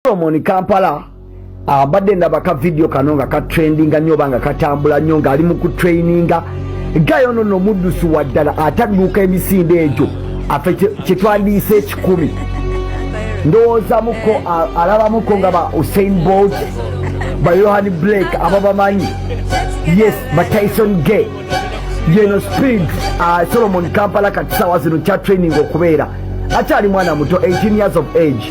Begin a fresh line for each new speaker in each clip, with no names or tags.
Solomon Kampala abadde ndabaka video kano nga ka trendinga nnyo banga katambula nnyo nga ali mu kutraininga gayo nno muddusu wa ddala atadduka emisinde egyo afe kye twandiise ekikumi ndowoozamuko alabamuko nga ba Usain Bolt ba Yohan Blake ababamanyi yes ba Tyson Gay yeno speed Solomon Kampala kati sawa zino kya training okubeera akyali mwana muto 18 years of age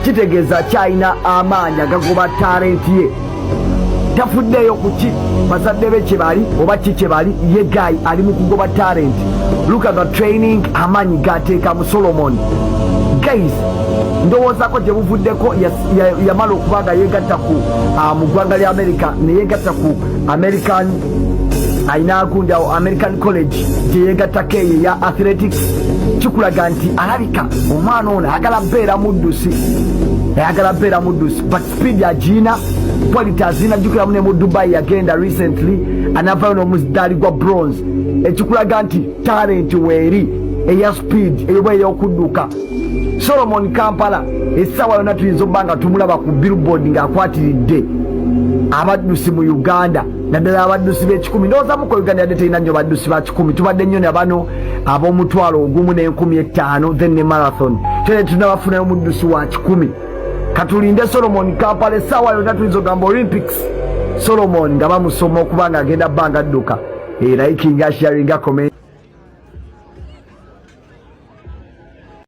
kitegeeza China amaanya gagoba talent ye tafuddeyo kuki bazadde be kyebali oba kikyebali ye guy ali mu kugoba talent look at the training amaanyi gateeka mu Solomon guys ndowoozako gye buvuddeko yamala okubanga yegatta ku mu ggwanga lya America ne yegatta ku American Enaku Zino American College gye yegattako eyo ya athletics kikulaga nti alabika omwana ono ayagala beera muddusi but speed agina quality azina jukira mune mu Dubai yagenda recently anavayo n'omudaali gwa bronze ekikulaga nti talent weeri eya speed eyoba ey'okudduka Solomon Kampala essaawa yonna tuyinza obba nga tumulaba ku billboard ng'akwatiridde abaddusi mu Uganda naddala abaddusi b'ekikumi ndowooza mu Uganda yadde terina nnyo baddusi ba 10 tubadde nnyo ne bano ab'omutwalo ogumu n'15,000 then ne marathon tene tunabafunayo muddusi wa 10 katulinde Solomon Kampala essaawa yonna tuyinza ogamba Olympics Solomon nga bamusoma okuba nga agenda bbanga adduka likinga sharinga comment